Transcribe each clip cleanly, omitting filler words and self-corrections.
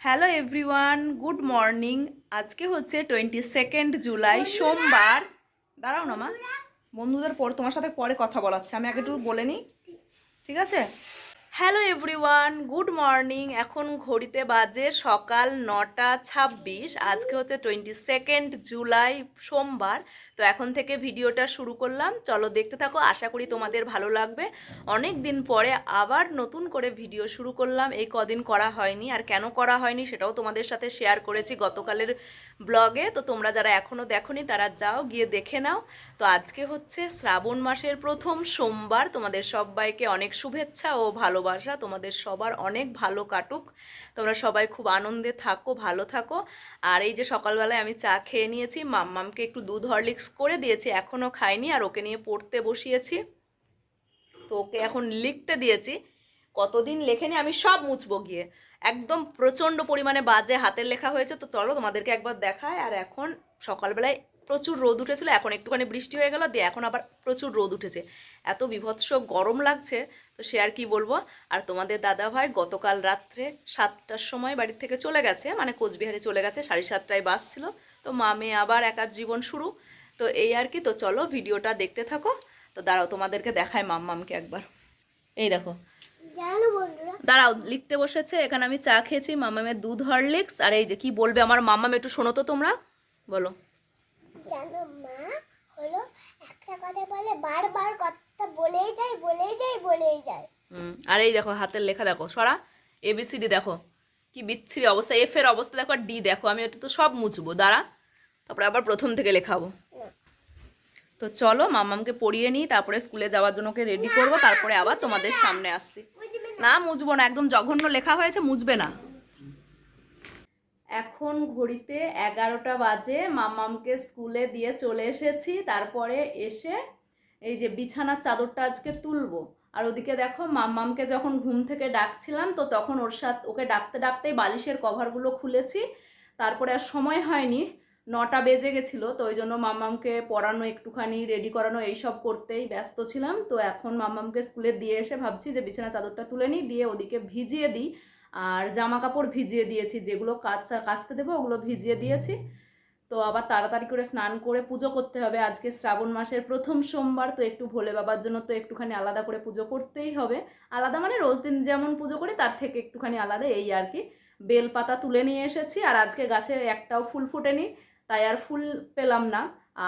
Hello everyone, good morning. আজকে হচ্ছে 22 জুলাই, সোমবার। দাঁড়াও না মা, বন্ধুদের পর তোমার সাথে পরে কথা বলাচ্ছে, আমি আগে একটু বলে নিই, ঠিক আছে? Hello everyone, good morning. এখন ঘড়িতে বাজে সকাল 9:26। আজকে হচ্ছে 22 জুলাই, সোমবার। তো এখন থেকে ভিডিওটা শুরু করলাম, চলো দেখতে থাকো, আশা করি তোমাদের ভালো লাগবে। অনেক দিন পরে আবার নতুন করে ভিডিও শুরু করলাম, এই কদিন করা হয়নি। আর কেন করা হয়নি সেটাও তোমাদের সাথে শেয়ার করেছি গতকালের ব্লগে। তো তোমরা যারা এখনও দেখোনি তারা যাও গিয়ে দেখে নাও। তো আজকে হচ্ছে শ্রাবণ মাসের প্রথম সোমবার। তোমাদের সবাইকে অনেক শুভেচ্ছা ও ভালোবাসা, তোমাদের সবার অনেক ভালো কাটুক, তোমরা সবাই খুব আনন্দে থাকো, ভালো থাকো। আর এই যে সকালবেলায় আমি চা খেয়ে নিয়েছি, মাম্মামকে একটু দুধ হরলিক্স করে দিয়েছি, এখনও খাইনি, আর ওকে নিয়ে পড়তে বসিয়েছি। তো ওকে এখন লিখতে দিয়েছি, কতদিন লেখেনি, আমি সব মুছবো গিয়ে। একদম প্রচণ্ড পরিমাণে বাজে হাতের লেখা হয়েছে। তো চলো তোমাদেরকে একবার দেখায়। আর এখন সকালবেলায় প্রচুর রোদ উঠেছিল, এখন একটুখানি বৃষ্টি হয়ে গেল, দিয়ে এখন আবার প্রচুর রোদ উঠেছে, এত বীভৎস গরম লাগছে। তো সে আর কি বলবো। আর তোমাদের দাদা ভাই গতকাল রাত্রে 7টার সময় বাড়ির থেকে চলে গেছে, মানে কোচবিহারে চলে গেছে, 7:30টায় বাস ছিল। তো মা মেয়ে আবার একার জীবন শুরু। তো এই আর কি। তো চলো ভিডিওটা দেখতে থাকো। তো দাঁড়াও তোমাদেরকে দেখায় মাম্মামকে একবার। এই দেখো, দাঁড়াও, লিখতে বসেছে। এখানে আমি চা খেয়েছি, মামামের দুধ হরলিক্স। আর এই যে কি বলবে আমার মাম্মাম, একটু শোনো তো তোমরা, বলো। জানো মা, হলো একটা কথা বলে বারবার কথা বলেই যায় বলেই যায় বলেই যায়। আর এই দেখো হাতের লেখা দেখো, সরা এবিসিডি দেখো কি বিচ্ছিরি অবস্থা, এফ এর অবস্থা দেখো, আর ডি দেখো। আমি এটা তো সব মুছবো, দাঁড়া, তারপরে আবার প্রথম থেকে লেখাবো। তো চলো মাম্মামকে পড়িয়ে নিই, তারপরে স্কুলে যাওয়ার জন্য ওকে রেডি করবো, তারপরে আবার তোমাদের সামনে আসছি। না মুছবো না, একদম জঘন্য লেখা হয়েছে, মুছবে না। এখন ঘড়িতে 11টা বাজে, মাম্মামকে স্কুলে দিয়ে চলে এসেছি। তারপরে এসে এই যে বিছানার চাদরটা আজকে তুলবো। আর ওদিকে দেখো, মাম্মামকে যখন ঘুম থেকে ডাকছিলাম, তো তখন ওকে ডাকতে ডাকতেই বালিশের কভারগুলো খুলেছি। তারপরে আর সময় হয়নি, 9টা বেজে গেছিলো। তো ওই জন্য মাম্মামকে পড়ানো, একটুখানি রেডি করানো, এইসব করতেই ব্যস্ত ছিলাম। তো এখন মাম্মামকে স্কুলে দিয়ে এসে ভাবছি যে বিছানা চাদরটা তুলে নিই, দিয়ে ওদিকে ভিজিয়ে দিই। আর জামা কাপড় ভিজিয়ে দিয়েছি, যেগুলো কাচতে দেবো ওগুলো ভিজিয়ে দিয়েছি। তো আবার তাড়াতাড়ি করে স্নান করে পুজো করতে হবে, আজকে শ্রাবণ মাসের প্রথম সোমবার। তো একটু ভোলে বাবার জন্য তো একটুখানি আলাদা করে পুজো করতেই হবে। আলাদা মানে রোজ দিন যেমন পুজো করি তার থেকে একটুখানি আলাদা, এই আর কি। বেলপাতা তুলে নিয়ে এসেছি, আর আজকে গাছে একটাও ফুল ফোটেনি, তাই আর ফুল পেলাম না।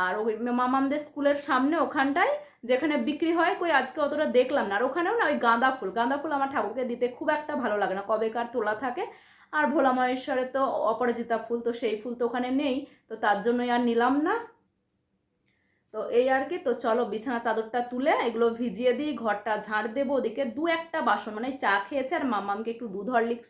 আর ওই মামামদের স্কুলের সামনে ওখানটায় যেখানে বিক্রি হয়, কই আজকে অতটা দেখলাম না। আর ওখানেও না ওই গাঁদা ফুল আমার ঠাকুরকে দিতে খুব একটা ভালো লাগে না, কবেকার তোলা থাকে। আর ভোলা মহেশ্বরের তো অপরাজিতা ফুল, তো সেই ফুল তো ওখানে নেই, তো তার জন্যই আর নিলাম না। তো এই আর কি। তো চলো বিছানা চাদরটা তুলে এগুলো ভিজিয়ে দিই, ঘরটা ঝাড় দেবো। ওদিকে দু একটা বাসন, মানে চা খেয়েছে আর মাম্মামকে একটু দুধ হরলিক্স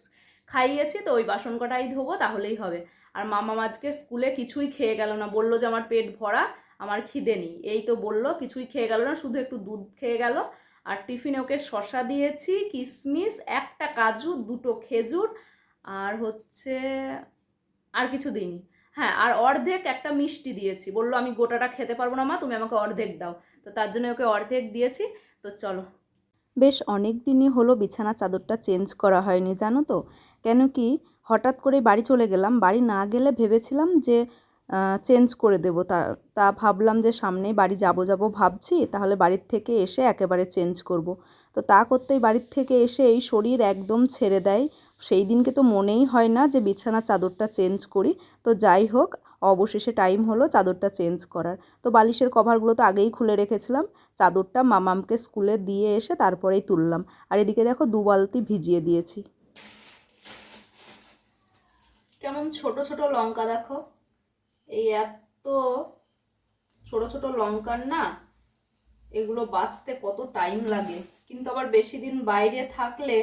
খাইয়েছি, তো ওই বাসন কটাই ধোবো, তাহলেই হবে। আর মাম্মাম আজকে স্কুলে কিছুই খেয়ে গেল না, বললো যে আমার পেট ভরা, আমার খিদে নেই, এই তো বললো, কিছুই খেয়ে গেল না, শুধু একটু দুধ খেয়ে গেল। আর টিফিনে ওকে শসা দিয়েছি, কিশমিশ, একটা কাজু, দুটো খেজুর, আর হচ্ছে আর কিছু দিইনি। হ্যাঁ, আর অর্ধেক একটা মিষ্টি দিয়েছি, বললো আমি গোটাটা খেতে পারবো না মা, তুমি আমাকে অর্ধেক দাও। তো তার জন্য ওকে অর্ধেক দিয়েছি। তো চলো, বেশ অনেক দিনই হলো বিছানা চাদরটা চেঞ্জ করা হয়নি, জানো তো। কেন কি, হঠাৎ করে বাড়ি চলে গেলাম, বাড়ি না গেলে ভেবেছিলাম যে চেঞ্জ করে দেবো। তা ভাবলাম যে সামনেই বাড়ি যাব ভাবছি, তাহলে বাড়ির থেকে এসে একেবারে চেঞ্জ করব। তো তা করতেই বাড়ির থেকে এসে এই শরীর একদম ছেড়ে দেয়। সেই দিনকে তো মনেই হয় না যে বিছানা চাদরটা চেঞ্জ করি। তো যাই হোক, অবশেষে টাইম হলো চাদরটা চেঞ্জ করার। তো বালিশের কভারগুলো তো আগেই খুলে রেখেছিলাম, চাদরটা মামামকে স্কুলে দিয়ে এসে তারপরেই তুললাম। আর এদিকে দেখো 2 বালতি ভিজিয়ে দিয়েছি। কেমন ছোট ছোট লঙ্কা দেখো, এই এত ছোট ছোট লঙ্কার না, এগুলো বাঁচতে কত টাইম লাগে, কিন্তু আবার বেশি দিন বাইরে থাকলে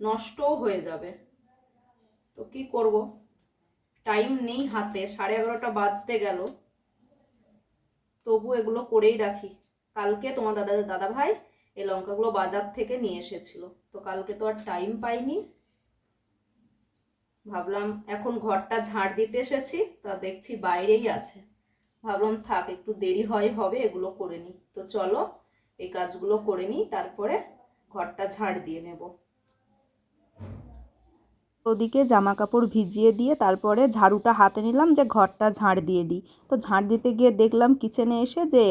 নষ্টও হয়ে যাবে। তো কি করব, টাইম নেই হাতে, 11:30 বাজতে গেল, তবু এগুলো করেই রাখি। কালকে তোমার দাদা ভাই এই লঙ্কাগুলো বাজার থেকে নিয়ে এসেছিল, তো কালকে তো আর টাইম পাইনি। ভাবলাম এখন ঘরটা ঝাড় দিতে এসেছি, তা দেখছি বাইরেই আছে, ভাবলাম থাক একটু দেরি হবে, এগুলো করে নিই। তো চলো এই কাজগুলো করে নিই, তারপরে ঘরটা ঝাড় দিয়ে নেব। ওদিকে জামা কাপড় ভিজিয়ে দিয়ে তারপরে ঝাড়ুটা হাতে নিলাম যে ঘরটা ঝাড় দিয়ে দিই। তো ঝাড় দিতে গিয়ে দেখলাম কিচেনে এসে যে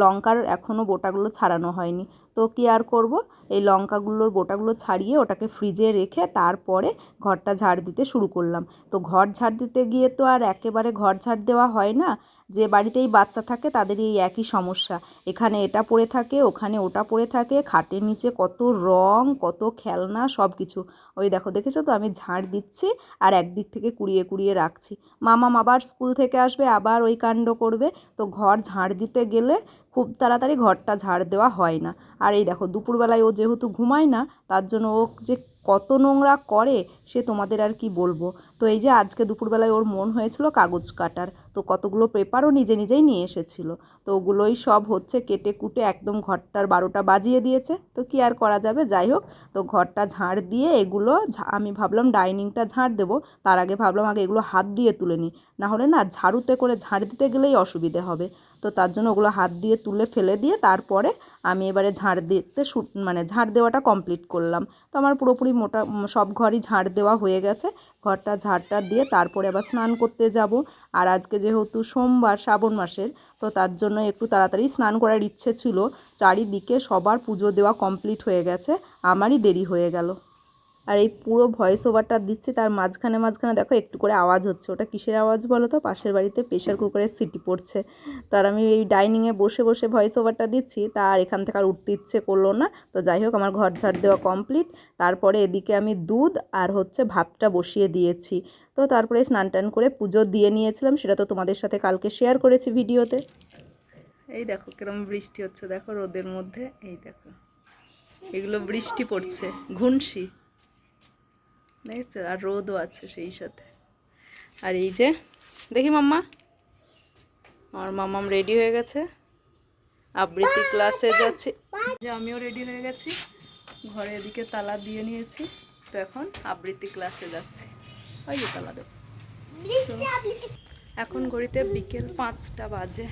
লঙ্কার এখনও বোটাগুলো ছাড়ানো হয়নি। তো কী আর করব, এই লঙ্কাগুলোর বোটাগুলো ছাড়িয়ে ওটাকে ফ্রিজে রেখে তারপরে ঘরটা ঝাড় দিতে শুরু করলাম। তো ঘর ঝাড় দিতে গিয়ে তো আর একেবারে ঘর ঝাড় দেওয়া হয় না। যে বাড়িতেই বাচ্চা থাকে তাদের এই একই সমস্যা, এখানে এটা পড়ে থাকে, ওখানে ওটা পড়ে থাকে, খাটের নিচে কত রং, কত খেলনা, সব কিছু। ওই দেখো, দেখেছো তো আমি ঝাড় দিচ্ছি আর একদিক থেকে কুড়িয়ে কুড়িয়ে রাখছি। মামাম আবার স্কুল থেকে আসবে, আবার ওই কাণ্ড করবে। তো ঘর ঝাড় দিতে গেলে খুব তাড়াতাড়ি ঘরটা ঝাড় দেওয়া হয় না। আর এই দেখো, দুপুরবেলায় ও যেহেতু ঘুমায় না, তার জন্য ও যে কত নোংরা করে সে তোমাদের আর কি বলবো। তো এই যে আজকে দুপুরবেলায় ওর মন হয়েছিল কাগজ কাটার, তো কতগুলো পেপারও নিজে নিজেই নিয়ে এসেছিলো। তো ওগুলোই সব হচ্ছে কেটে কুটে একদম ঘরটার 12টা বাজিয়ে দিয়েছে। তো কি আর করা যাবে, যাই হোক। তো ঘরটা ঝাড় দিয়ে এগুলো আমি ভাবলাম ডাইনিংটা ঝাড় দেবো, তার আগে ভাবলাম আগে এগুলো হাত দিয়ে তুলে নিই, নাহলে না ঝাড়ুতে করে ঝাড় দিতে গেলেই অসুবিধে হবে। তো তার জন্য ওগুলো হাত দিয়ে তুলে ফেলে দিয়ে তারপরে আমি এবারে ঝাড় দিতে ঝাড় দেওয়াটা কমপ্লিট করলাম। তো আমার পুরোপুরি সব ঘরই ঝাড় দেওয়া হয়ে গেছে। ঘরটা ঝাড়টা দিয়ে তারপরে আবার স্নান করতে যাব। আর আজকে যেহেতু সোমবার শ্রাবণ মাসের, তো তার জন্য একটু তাড়াতাড়ি স্নান করার ইচ্ছে ছিল। চারিদিকে সবার পুজো দেওয়া কমপ্লিট হয়ে গেছে, আমারই দেরি হয়ে গেল। আর এই পুরো ভয়েস ওভারটা দিচ্ছি, তার মাঝখানে মাঝখানে দেখো একটু করে আওয়াজ হচ্ছে। ওটা কিসের আওয়াজ বলো তো? পাশের বাড়িতে প্রেশার কুকারের সিটি পড়ছে। তার আমি এই ডাইনিংয়ে বসে বসে ভয়েস ওভারটা দিচ্ছি, তার এখান থেকে আর উঠতে ইচ্ছে করলো না। তো যাই হোক, আমার ঘর ঝাড় দেওয়া কমপ্লিট। তারপরে এদিকে আমি দুধ আর হচ্ছে ভাতটা বসিয়ে দিয়েছি। তো তারপরে স্নান টান করে পুজো দিয়ে নিয়েছিলাম, সেটা তো তোমাদের সাথে কালকে শেয়ার করেছি ভিডিওতে। এই দেখো কিরম বৃষ্টি হচ্ছে, দেখো রোদের মধ্যে, এই দেখো এগুলো বৃষ্টি পড়ছে, ঘুনসি দেখছো, আর রোদও আছে সেই সাথে। আর এই যে দেখি মাম্মা, আমার মাম্মাম রেডি হয়ে গেছে, আবৃত্তি ক্লাসে যাচ্ছে। যে আমিও রেডি হয়ে গেছি, ঘরে এদিকে তালা দিয়ে নিয়েছি। তো এখন আবৃত্তি ক্লাসে যাচ্ছি। ওই যে তালা দেব। এখন ঘড়িতে বিকেল 5টা বাজে।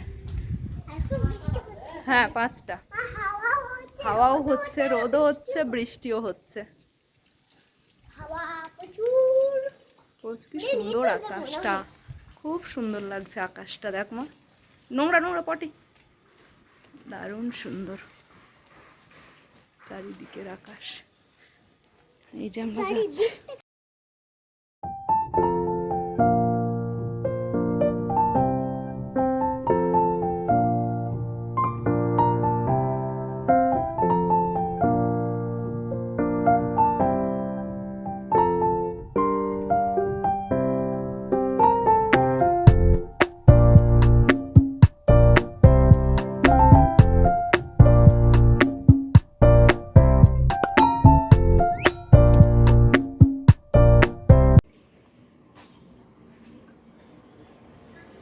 হ্যাঁ 5টা। হাওয়াও হচ্ছে, রোদও হচ্ছে, বৃষ্টিও হচ্ছে। কি সুন্দর আকাশটা, খুব সুন্দর লাগছে আকাশটা। দেখ মা, নোংরা নোংরা পটি, দারুণ সুন্দর চারিদিকের আকাশ। এই যে আমরা যাচ্ছি।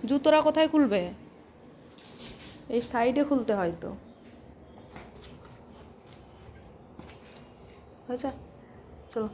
জুতোরা কোথায় খুলবে? এই সাইডে খুলতে হয় তো। আচ্ছা চলো।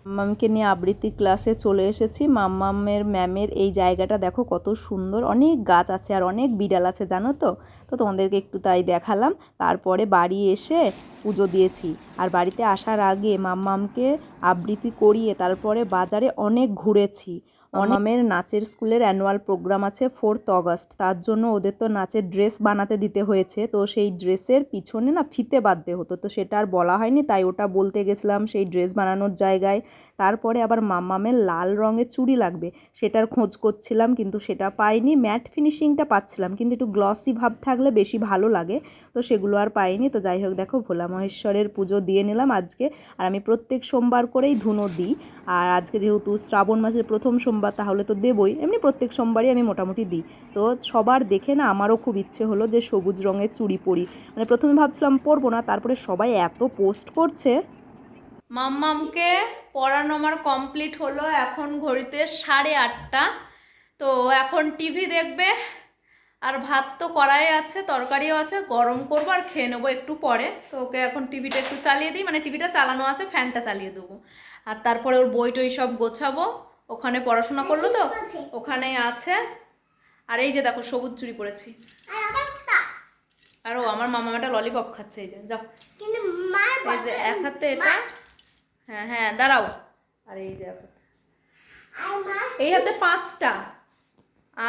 মাম্মামকে নিয়ে আবৃত্তি ক্লাসে চলে এসেছি। মাম্মামের ম্যামের এই জায়গাটা দেখো কত সুন্দর, অনেক গাছ আছে আর অনেক বিড়াল আছে জানো তো। তো তোমাদেরকে একটু তাই দেখালাম। তারপরে বাড়ি এসে পুজো দিয়েছি। আর বাড়িতে আসার আগে মাম্মামকে আবৃত্তি করিয়ে তারপরে বাজারে অনেক ঘুরেছি। মাম্মামের নাচের স্কুলের অ্যানুয়াল প্রোগ্রাম আছে 4th অগস্ট, তার জন্য ওদের তো নাচের ড্রেস বানাতে দিতে হয়েছে। তো সেই ড্রেসের পিছনে না ফিতে বাঁধতে হতো, তো সেটা আর বলা হয়নি, তাই ওটা বলতে গেছিলাম সেই ড্রেস বানানোর জায়গায়। তারপরে আবার মাম্মামের লাল রঙের চুড়ি লাগবে, সেটার খোঁজ করছিলাম কিন্তু সেটা পাইনি। ম্যাট ফিনিশিংটা পাচ্ছিলাম, কিন্তু একটু গ্লসি ভাব থাকলে বেশি ভালো লাগে, তো সেগুলো আর পাইনি। তো যাই হোক, দেখো ভোলা মহেশ্বরের পুজো দিয়ে নিলাম আজকে। আর আমি প্রত্যেক সোমবার করেই ধুনো দিই। আর আজকে যেহেতু শ্রাবণ মাসের প্রথম সোমবার, তাহলে তো দেবই, এমনি প্রত্যেক সোমবারই আমি মোটামুটি দিই। তো সবার দেখে না আমারও খুব ইচ্ছে হলো যে সবুজ রঙের চুড়ি পরি। মানে প্রথমে ভাবছিলাম পরবো না, তারপরে সবাই এত পোস্ট করছে। মাম্মামকে পড়ানো আমার কমপ্লিট হলো, এখন ঘড়িতে 8:30। তো এখন টিভি দেখবে, আর ভাত তো কড়াই আছে, তরকারিও আছে, গরম করবো আর খেয়ে নেবো একটু পরে। তো ওকে এখন টিভিটা একটু চালিয়ে দিই, মানে টিভিটা চালানো আছে, ফ্যানটা চালিয়ে দেবো। আর তারপরে ওর বই টই সব গোছাবো, ওখানে পড়াশোনা করলো তো ওখানেই আছে। আর এই যে দেখো সবুজ চুড়ি পরেছি। আর ও আমার মামা একটা ললিপপ খাচ্ছে, এই যে যাও। কিন্তু মা এই যে এক হাতে এটা, হ্যাঁ হ্যাঁ দাঁড়াও, আর এই যে আর মা এই হাতে 5টা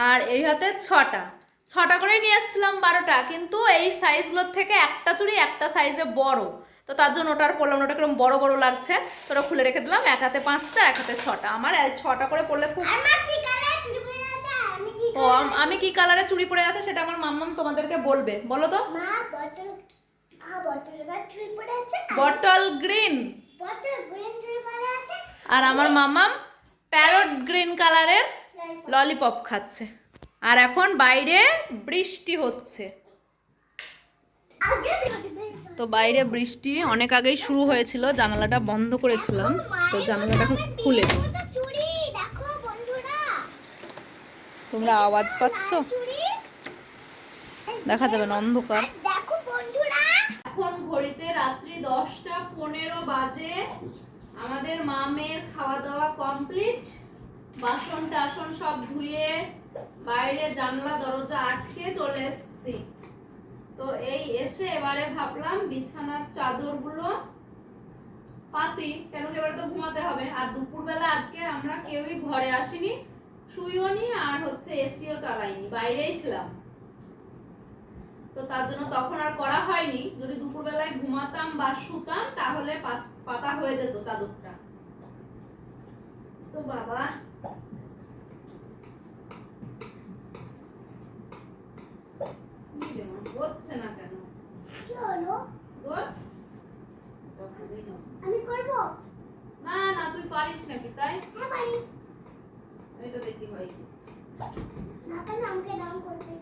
আর এই হাতে 6টা করে নিয়ে এসেছিলাম 12টা, কিন্তু এই সাইজগুলোর থেকে একটা চুড়ি একটা সাইজে বড়, তো তার জন্য ওটা আর পরলাম না, ওটা কিরকম বড় বড় লাগছে, তো ওটা খুলে রেখে দিলাম। এক হাতে 5টা, এক হাতে 6টা। আমার 6টা করে পরলে খুব। আর মা কি কালার চুড়ি পরে আছে? আমি কি ও আমি কি কালারে চুড়ি পরে আছে সেটা আমার মাম্মাম তোমাদেরকে বলবে, বলো তো। মা বটল চুড়ি পরে আছে, বটল গ্রিন, বটল গ্রিন চুড়ি পরে আছে, আর আমার মাম্মাম প্যারট গ্রিন কালারের ললিপপ খাচ্ছে। আর এখন বাইরে বৃষ্টি হচ্ছে, আগে তো বাইরে বৃষ্টি অনেক আগেই শুরু হয়েছিল, জানালাটা বন্ধ করেছিলাম, তো জানালাটা এখন খুলে দিই। চুড়ি দেখো বন্ধুরা, তোমরা আওয়াজ পাচ্ছ? চুড়ি দেখা যাবে না, অন্ধকার। দেখো বন্ধুরা। এখন ঘড়িতে রাত্রি 10টা 15 বাজে। আমাদের মামের খাওয়া দাওয়া কমপ্লিট, বাসন টাসন সব ধুয়ে বাইরে জানলা দরজা আটকে চলে এসেছি। তো এই এসে এবারে ভাবলাম বিছানার চাদরগুলো পাতি, কেন কি এবারে তো ঘুমাতে হবে। আর দুপুরবেলা আজকে আমরা কেউই ঘরে আসিনি, শুইও নি, আর হচ্ছে এসিও চালাইনি, বাইরেই ছিলাম, তো তার জন্য তখন আর করা হয়নি। যদি দুপুরবেলায় ঘুমাতাম বা শুতাম তাহলে পাতা হয়ে যেত চাদরটা। তো বাবা হচ্ছে না কেন? কি হলো? তোর আমি করব? না না, তুই পারিস নাকি? তাই হ্যাঁ পারি। এটা দেখি হয় কি। না পারলে আমাকে নাম করতে।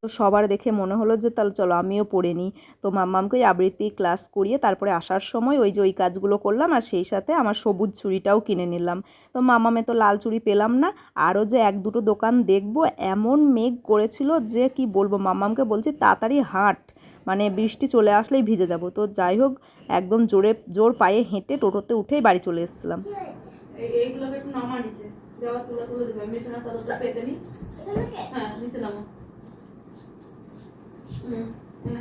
তো সবার দেখে মনে হলো যে তাহলে চলো আমিও পড়ে নিই। তো মাম্মামকে ওই আবৃত্তি ক্লাস করিয়ে তারপরে আসার সময় ওই যে ওই কাজগুলো করলাম, আর সেই সাথে আমার সবুজ চুড়িটাও কিনে নিলাম। তো মাম্মামে তো লাল চুড়ি পেলাম না, আরও যে 1-2টো দোকান দেখবো, এমন মেঘ করেছিল যে কি বলবো। মাম্মামকে বলছি তাড়াতাড়ি হাঁট, মানে বৃষ্টি চলে আসলেই ভিজে যাব। তো যাই হোক, একদম জোর পায়ে হেঁটে টোটোতে উঠেই বাড়ি চলে এসেছিলাম। কি হয়েছে? এইগুলোকে একটু নামা নিচে, যাওয়া তুলে দেবে, বিছানা চাদরটা পেতে নি। এগুলোকে? হ্যাঁ নিচে নামা। না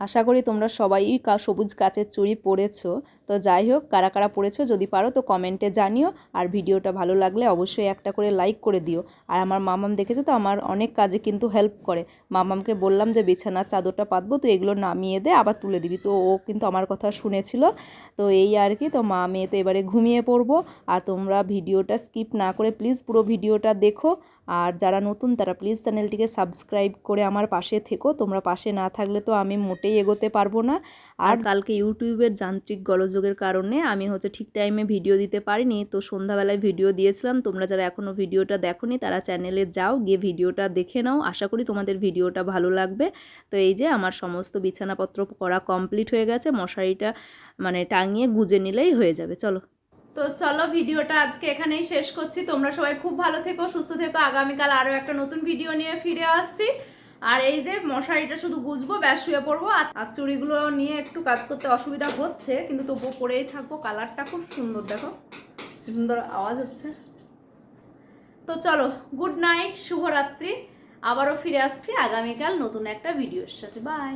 আশা করি তোমরা সবাই সবুজ কাচের চুড়ি পরেছো। তো যাই হোক, কারা কারা পরেছো যদি পারো তো কমেন্টে জানিও, আর ভিডিওটা ভালো লাগলে অবশ্যই একটা করে লাইক করে দিও। আর আমার মামাম দেখেছো তো আমার অনেক কাজে কিন্তু হেল্প করে। মামামকে বললাম যে বিছানার চাদরটা পাতবো, তো এগুলো নামিয়ে দে, আবার তুলে দিবি, তো ও কিন্তু আমার কথা শুনেছিল। তো এই আর কি, তো মা মেয়ে তো এবারে ঘুমিয়ে পড়বো। আর তোমরা ভিডিওটা স্কিপ না করে প্লিজ পুরো ভিডিওটা দেখো। আর যারা নতুন তারা প্লিজ চ্যানেলটিকে সাবস্ক্রাইব করে আমার পাশে থেকো। তোমরা পাশে না থাকলে তো আমি মোটেই এগোতে পারবো না। আর কালকে ইউটিউবের যান্ত্রিক গোলযোগের কারণে আমি হচ্ছে ঠিক টাইমে ভিডিও দিতে পারিনি, তো সন্ধ্যাবেলায় ভিডিও দিয়েছিলাম। তোমরা যারা এখনও ভিডিওটা দেখোনি তারা চ্যানেলে যাও, গিয়ে ভিডিওটা দেখে নাও। আশা করি তোমাদের ভিডিওটা ভালো লাগবে। তো এই যে আমার সমস্ত বিছানাপত্র করা কমপ্লিট হয়ে গেছে, মশারিটা মানে টাঙিয়ে গুজে নিলেই হয়ে যাবে। চলো। তো চলো ভিডিওটা আজকে এখানেই শেষ করছি। তোমরা সবাই খুব ভালো থেকো, সুস্থ থেকো। আগামীকাল আরও একটা নতুন ভিডিও নিয়ে ফিরে আসছি। আর এই যে মশারিটা শুধু গুজবো, ব্যাস শুয়ে পড়বো। আর চুড়িগুলো নিয়ে একটু কাজ করতে অসুবিধা হচ্ছে, কিন্তু তবুও পরেই থাকবো। কালারটা খুব সুন্দর, দেখো সুন্দর আওয়াজ হচ্ছে। তো চলো, গুড নাইট, শুভরাত্রি। আবারও ফিরে আসছি আগামীকাল নতুন একটা ভিডিওর সাথে। বাই।